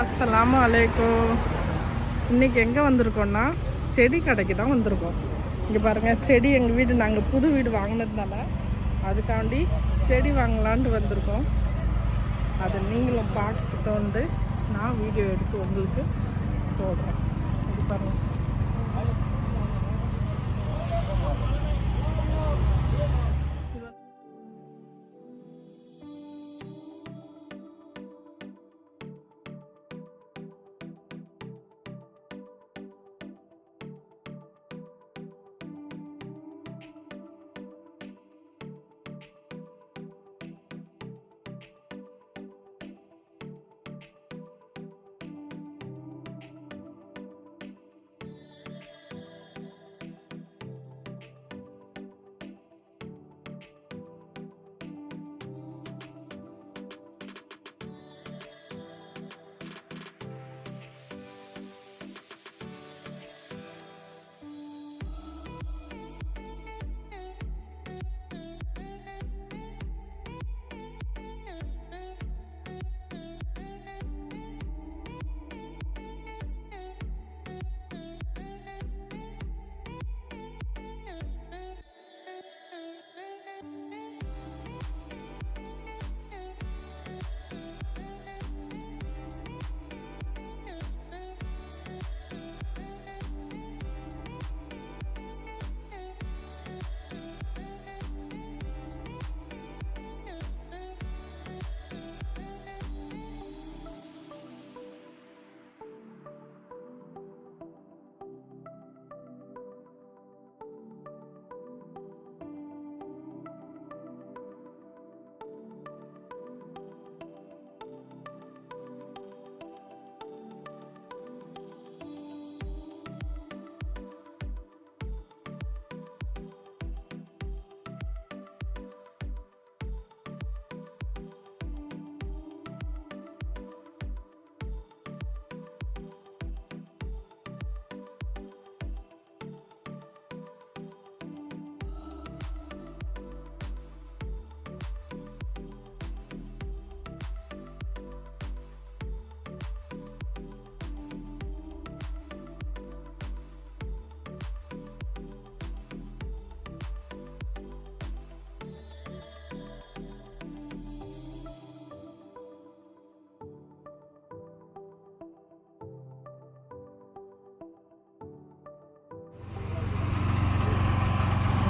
அஸ்ஸலாமு அலைக்கும். இன்றைக்கி எங்கே வந்திருக்கோன்னா செடி கடைக்கு தான் வந்திருக்கோம். இங்கே பாருங்கள், செடி எங்கள் வீடு நாங்கள் புது வீடு வாங்கினதுனால அதுக்காண்டி செடி வாங்கலான்ட்டு வந்திருக்கோம். அதை நீங்களும் பார்த்துட்டு வந்து நான் வீடியோ எடுத்து உங்களுக்கு போடுறேன். இது பாருங்கள்,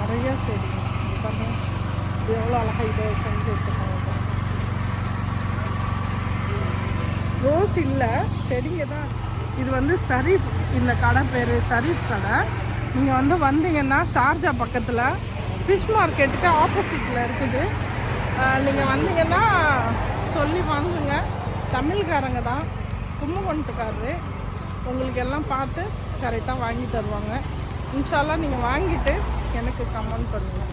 நிறைய செடி பாருங்க, இது எவ்வளோ அழகாக இதை செஞ்சு வச்சுருக்காங்க. ரோஸ் இல்லை, செடிங்க தான். இது வந்து ஷரீஃப், இந்த கடை பேர் ஷரீஃப் கடை. நீங்கள் வந்தீங்கன்னா ஷார்ஜா பக்கத்தில் ஃபிஷ் மார்க்கெட்டுக்கு ஆப்போசிட்டில் இருக்குது. நீங்கள் வந்தீங்கன்னா சொல்லி வாங்குங்க. தமிழ்காரங்க தான், கும்பகோணத்துக்காரரு. உங்களுக்கு எல்லாம் பார்த்து கரெக்டாக வாங்கி தருவாங்க. இன்ஷால்லாம் நீங்கள் வாங்கிட்டு எனக்கு கமெண்ட் பண்ணுங்கள்.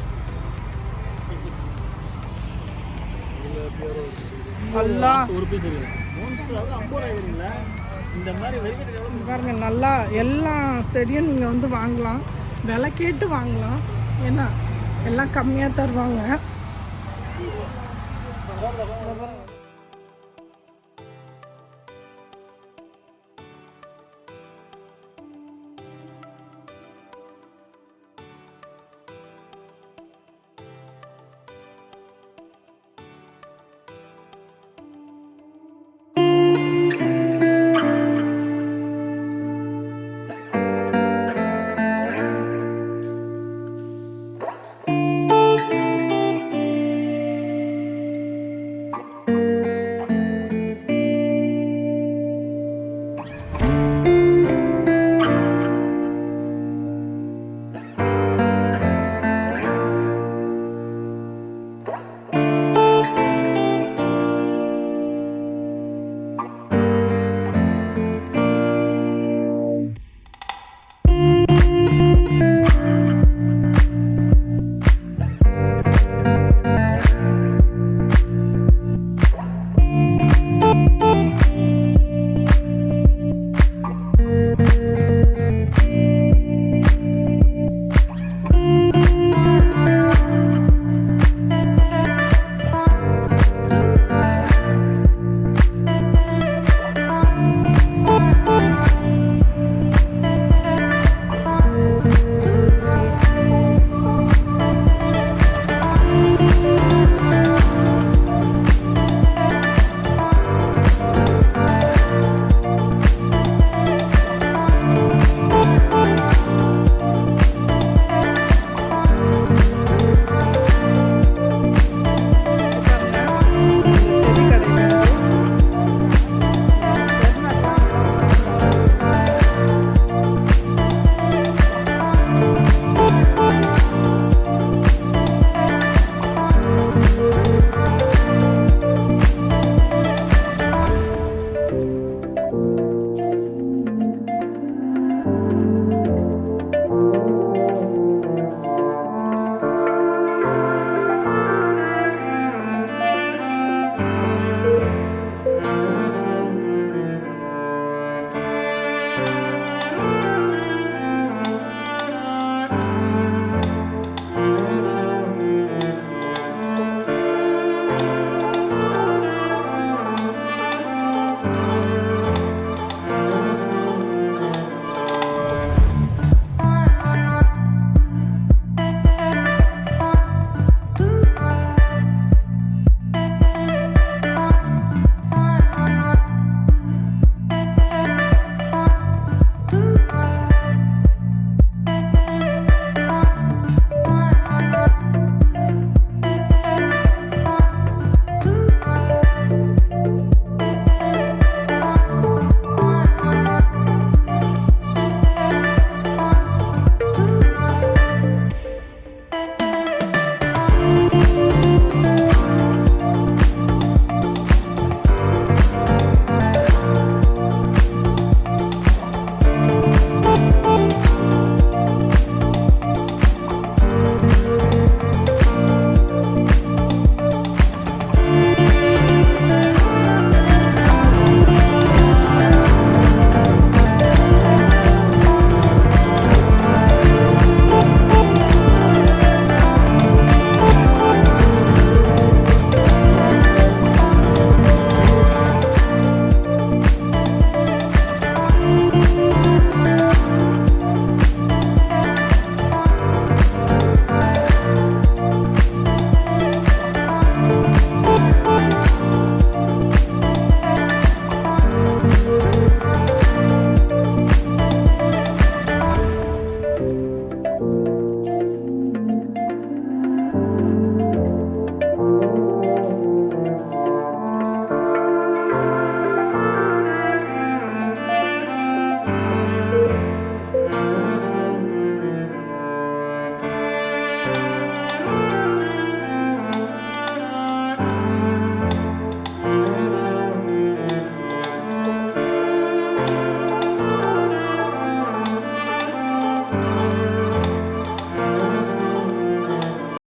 பாருங்க, நல்லா எல்லா செடியும் நீங்கள் வாங்கலாம், விலை கேட்டு வாங்கலாம். ஏன்னா எல்லாம் கம்மியாக தருவாங்க.